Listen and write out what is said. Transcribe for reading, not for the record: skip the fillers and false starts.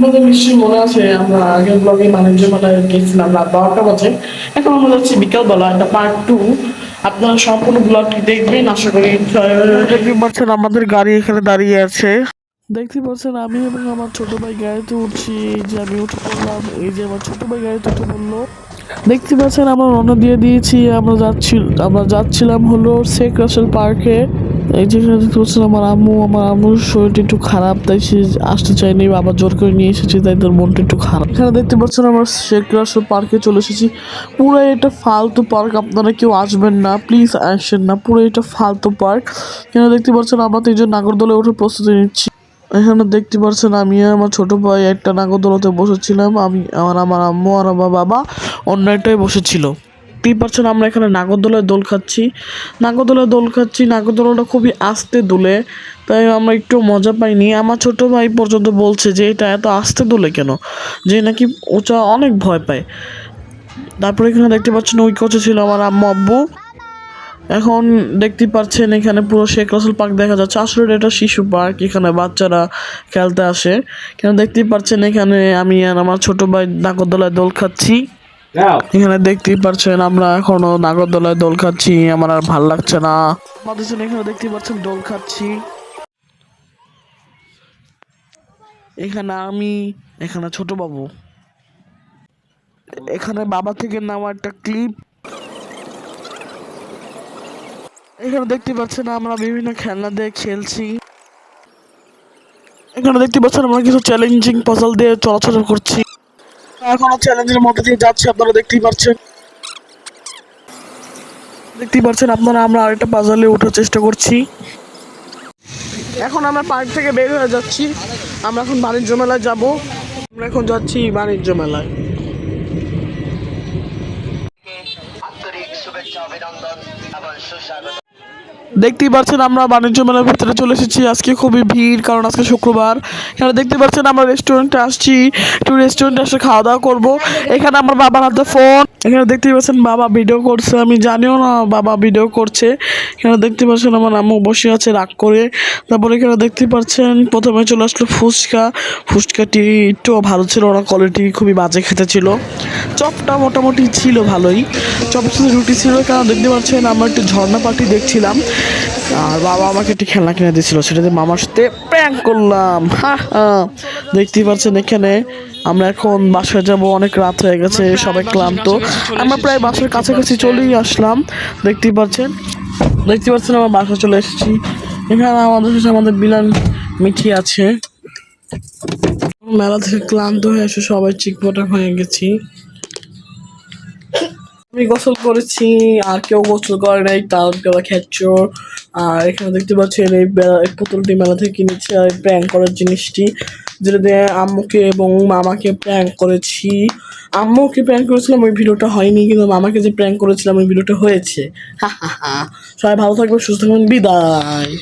আপনাদের নিশ্চয়ই মনে আছে আমরা আগের ব্লগে বাণিজ্য মেলায় গেছিলাম রাত 12টা বাজে। এখন আমরা যাচ্ছি বিকালবেলা, একটা পার্ট 2। আপনারা সম্পূর্ণ ব্লগটি দেখবেন আশা করি। দেখতে পাচ্ছেন আমাদের গাড়ি এখানে দাঁড়িয়ে আছে। দেখতে পাচ্ছেন আমি এবং আমার ছোট ভাই গাড়িতে উঠছি। এই যে আমি উঠে পড়লাম, এই যে আমার ছোট ভাই গাড়িতে উঠে পড়লো। দেখতে পাচ্ছেন আমরা রওনা দিয়ে দিয়েছি। আমরা যাচ্ছিলাম হলো শেখ রাসেল পার্কে। এই যেখানে দেখতে পাচ্ছেন আমার আম্মুর শরীরটা একটু খারাপ, তাই সে আসতে চায়নি, বাবা জোর করে নিয়ে এসেছে, তাই তার মনটা একটু খারাপ। এখানে দেখতে পাচ্ছেন আমরা শেখ রাসেল পার্কে চলে এসেছি। পুরো এটা ফালতু পার্ক, আপনারা কেউ আসবেন না, প্লিজ আসেন না, পুরো এটা ফালতু পার্ক। এখানে দেখতে পাচ্ছেন আমরা তিনজন নাগরদোলায় উঠে প্রস্তুতি নিচ্ছি। এখানে দেখতে পাচ্ছেন আমি আর আমার ছোট ভাই একটা নাগরদোলাতে বসেছিলাম, আমার আম্মু আর আমার বাবা অন্য একটাই বসেছিল। দেখতেই পাচ্ছেন আমরা এখানে নাগরদোলায় দোল খাচ্ছি। নাগরদোলাটা খুবই আস্তে দুলে, তাই আমরা একটু মজা পাইনি। আমার ছোট ভাই পর্যন্ত বলছে যে এটা এত আস্তে দুলে কেন, যে নাকি ওটা অনেক ভয় পায়। তারপরে এখানে দেখতে পাচ্ছেন ওই কোচে ছিল আমার আম্মু আব্বু। এখন দেখতে পাচ্ছেন এখানে পুরো শেখ রাসেল পার্ক দেখা যাচ্ছে। আসলে এটা শিশু পার্ক, এখানে বাচ্চারা খেলতে আসে। এখানে দেখতেই পাচ্ছেন এখানে আমি আর আমার ছোট ভাই নাগরদোলায় দোল খাচ্ছি। এখানে দেখতেই পাচ্ছেন আমরা এখনো নাগরদোলায় দোল খাচ্ছি, আমার আর ভাল লাগছে না। আমাদের জন্য এখানে দেখতেই পাচ্ছেন দোল খাচ্ছি। এখানে আমি, এখানে ছোট বাবু, এখানে বাবা থেকে নেওয়া একটা ক্লিপ। এখানে দেখতে পাচ্ছেন আমরা বিভিন্ন খেলনা দিয়ে খেলছি। এখানে দেখতে পাচ্ছেন আমরা কিছু চ্যালেঞ্জিং পাজল দিয়ে চলাচল করছি। এখনো চ্যালেঞ্জের মধ্যে দিয়ে যাচ্ছে, আপনারা দেখতেই পাচ্ছেন আপনারা। আমরা আরেকটা পাজলে ওঠার চেষ্টা করছি। এখন আমরা পার্ক থেকে বের হয়ে যাচ্ছি। আমরা এখন বাণিজ্য মেলায় যাব। আমরা এখন যাচ্ছি বাণিজ্য মেলায়। দেখতেই পাচ্ছেন আমরা বাণিজ্য মেলার ভিতরে চলে এসেছি। আজকে খুবই ভিড়, কারণ আজকে শুক্রবার। এখানে দেখতে পাচ্ছেন আমরা রেস্টুরেন্টে আসছি, একটু রেস্টুরেন্টে এসে খাওয়া দাওয়া করবো। এখানে আমার বাবার হাতে ফোন। এখানে দেখতেই পাচ্ছেন বাবা ভিডিও করছে, আমি জানিও না বাবা ভিডিও করছে। এখানে দেখতে পাচ্ছেন আমার আম্মু বসে আছে রাগ করে। তারপরে এখানে দেখতে পাচ্ছেন প্রথমে চলে আসলো ফুচকাটি একটু ভালো ছিল না, কোয়ালিটি খুবই বাজে খেতে ছিল। চপটা মোটামুটি ছিল ভালোই, চপের সাথে রুটি ছিল। কারণ দেখতে পাচ্ছেন আমরা একটু ঝর্ণা পার্টি দেখছিলাম, আর বাবা আমাকে একটি খেলনা কিনে দিয়েছিল, সেটাতে মামার সাথে প্র্যাঙ্ক করলাম। দেখতেই পাচ্ছেন এখানে আমরা এখন বাসায় যাব, অনেক রাত হয়ে গেছে, সবাই ক্লান্ত। আমরা প্রায় বাসার কাছাকাছি চলেই আসলাম। দেখতেই পাচ্ছেন আমার বাসায় চলে এসেছি। এখানে আমাদের বিলাল মিঠি আছে। মেলা থেকে ক্লান্ত হয়ে এসে সবাই চিকপটা হয়ে গেছি। আমি গোসল করেছি, আর কেউ গোসল করে নাই, তাও খেচ্চর। আর এখানে দেখতে পাচ্ছেন এই পুতুলটি মেলা থেকে কিনেছি, আর প্র্যাঙ্ক করার জিনিসটি, যেটা দিয়ে আম্মুকে এবং মামাকে প্র্যাঙ্ক করেছি। আম্মুকে প্র্যাঙ্ক করেছিলাম, ওই ভিডিওটা হয়নি, কিন্তু মামাকে যে প্র্যাঙ্ক করেছিলাম ওই ভিডিওটা হয়েছে। হা হা হা। সবাই ভালো থাকবেন, সুস্থ থাকবেন, বিদায়।